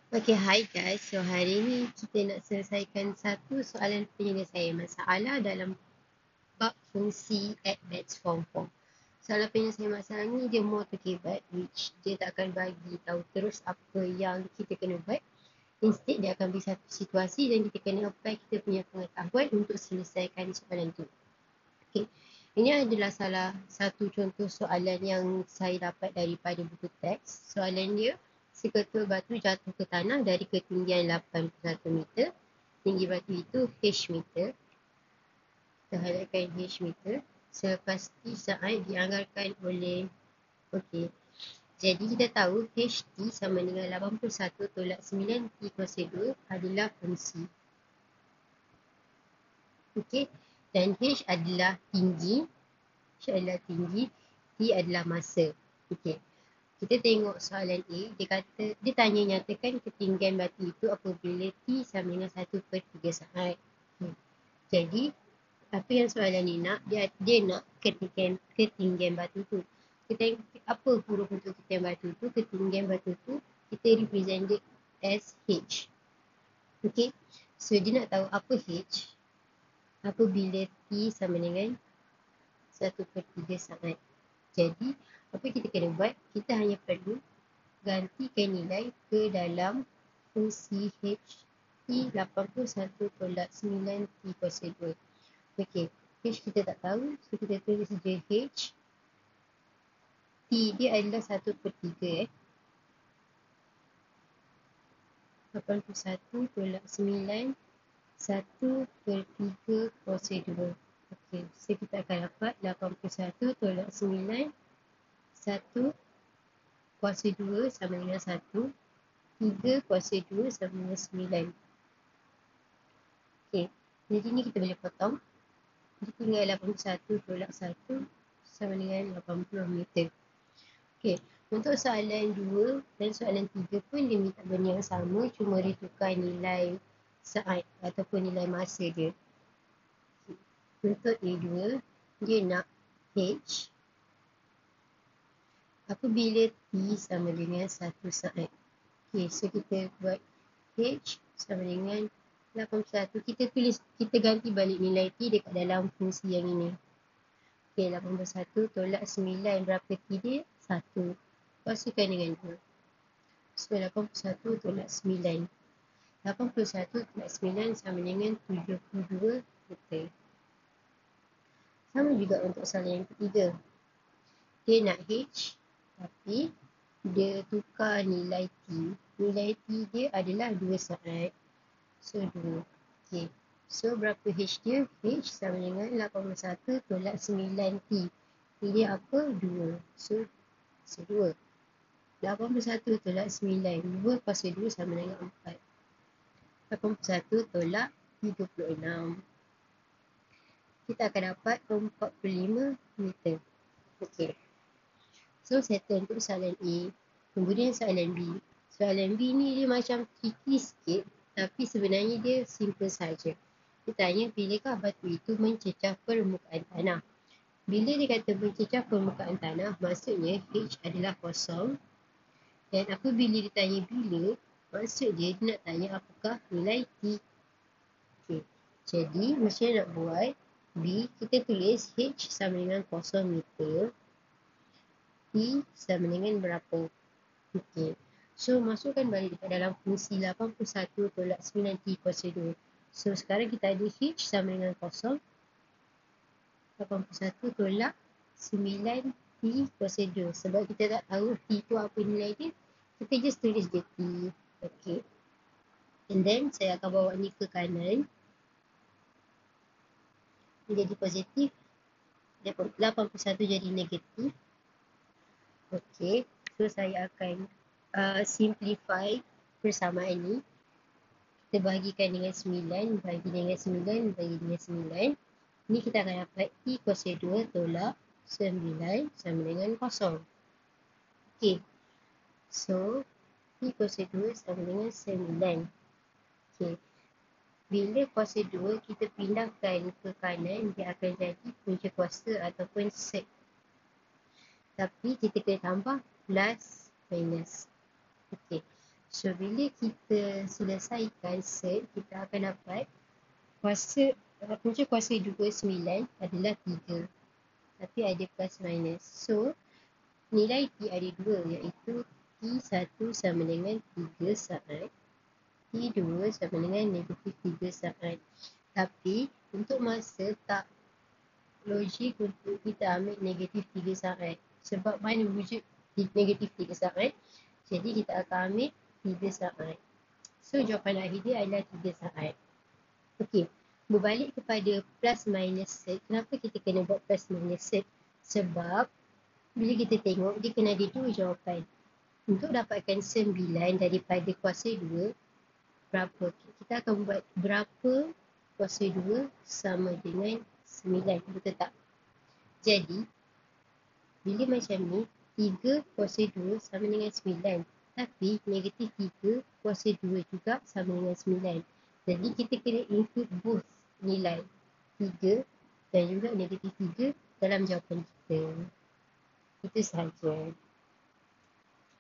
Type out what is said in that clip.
Okay, hi guys. So hari ni kita nak selesaikan satu soalan penyelesaian masalah dalam bab fungsi at best form form. Soalan penyelesaian masalah ni dia more terkebat, which dia tak akan bagi tahu terus apa yang kita kena buat. Instead dia akan beri satu situasi dan kita kena apply kita punya pengetahuan untuk selesaikan soalan tu. Okay. Ini adalah salah satu contoh soalan yang saya dapat daripada buku teks. Soalan dia, seketul batu jatuh ke tanah dari ketinggian 81 meter. Tinggi batu itu H meter. Kita highlightkan H meter. Selepas T saat dianggarkan oleh... Okey. Jadi kita tahu HT sama dengan 81 tolak 9T kuasa 2 adalah fungsi. Okey. Dan H adalah tinggi. H adalah tinggi. T adalah masa. Okey. Kita tengok soalan A, dia tanya nyatakan ketinggian batu itu apabila T sama dengan 1/3 saat. Jadi, apa yang soalan ni nak? Dia nak ketinggian batu tu. Kita tengok apa huruf untuk ketinggian batu tu? Ketinggian batu tu kita represented as H. Okay, so dia nak tahu apa H apabila T sama dengan 1/3 saat. Jadi, apa kita kena buat? Kita hanya perlu gantikan nilai ke dalam fungsi H T 81 tolak 9 T kuasa 2. Okey, H kita tak tahu, so kita tulis je H. T dia adalah 1/3 81 tolak 9 1/3 kuasa 2. Okey, so kita akan dapat 81 tolak 9 1 kuasa 2 sama dengan 1. 3 kuasa 2 sama dengan 9. Okey, jadi ni kita boleh potong. Jadi tinggal 81 tolak 1 sama dengan 80 meter. Okey, untuk soalan 2 dan soalan 3 pun dia minta benda yang sama, cuma dia tukar nilai saat ataupun nilai masa dia. Untuk A2, dia nak H apabila T sama dengan 1 saat. Okey, so kita buat H sama dengan 81. Kita ganti balik nilai T dekat dalam fungsi yang ini. Okey, 81 tolak 9 berapa T dia? 1. Koskan dengan 2. So, 81 tolak 9. 81 tolak 9 sama dengan 72 meter. Sama juga untuk soalan yang ketiga. Dia nak H tapi dia tukar nilai T. Nilai T dia adalah 2 saat. So, 2. Okay. So, berapa H dia? H sama dengan 81 tolak 9T. T dia apa? 2. So 2. 81 tolak 9. 2 kuasa 2 sama dengan 4. 81 tolak 36. Kita akan dapat 45 meter. Okey. So, settle untuk soalan A. Kemudian soalan B. Soalan B ni dia macam tricky sikit. Tapi sebenarnya dia simple saja. Dia tanya bilakah batu itu mencecah permukaan tanah. Bila dia kata mencecah permukaan tanah, maksudnya H adalah kosong. Dan apabila dia tanya bila, maksud dia nak tanya apakah nilai T. Okay. Jadi, macam nak buat B, kita tulis H sama dengan 0 meter. T sama dengan berapa? Okay. So, masukkan balik dekat dalam fungsi 81 tolak 9T kuasa 2. So, sekarang kita ada H sama dengan 0. 81 tolak 9T kuasa 2. Sebab kita tak tahu T tu apa nilai dia, kita just tulis je T. Okay. And then, saya akan bawa ni ke kanan. Ini jadi positif. 81 jadi negatif. Okay. So, saya akan simplify persamaan ni. Kita bahagikan dengan 9, bagi dengan 9, bagi dengan 9. Ni kita akan dapat T kuasa 2 tolak 9 sama dengan 0. Okay. So, T kuasa 2 sama dengan 9. Okay. Bila kuasa 2 kita pindahkan ke kanan, dia akan jadi punca kuasa ataupun sek. Tapi kita kena tambah plus minus. Okay. So, bila kita selesaikan set, kita akan dapat kuasa 2 9 adalah 3. Tapi ada plus minus. So, nilai T ada 2, iaitu T1 sama dengan 3 saat. T2 sama dengan negatif 3 saat. Tapi, untuk masa tak logik untuk kita ambil negatif 3 saat. Sebab mana wujud negatif 3 saat. Jadi, kita akan ambil 3 saat. So, jawapan akhir dia adalah 3 saat. Okey, berbalik kepada plus minus set. Kenapa kita kena buat plus minus set? Sebab, bila kita tengok, dia kena ada 2 jawapan. Untuk dapatkan 9 daripada kuasa 2, berapa? Kita akan buat berapa kuasa 2 sama dengan 9, betul tak? Jadi, bila macam ni, 3 kuasa 2 sama dengan 9. Tapi, negatif 3 kuasa 2 juga sama dengan 9. Jadi, kita kena include both nilai 3 dan juga negatif 3 dalam jawapan kita. Itu sahaja.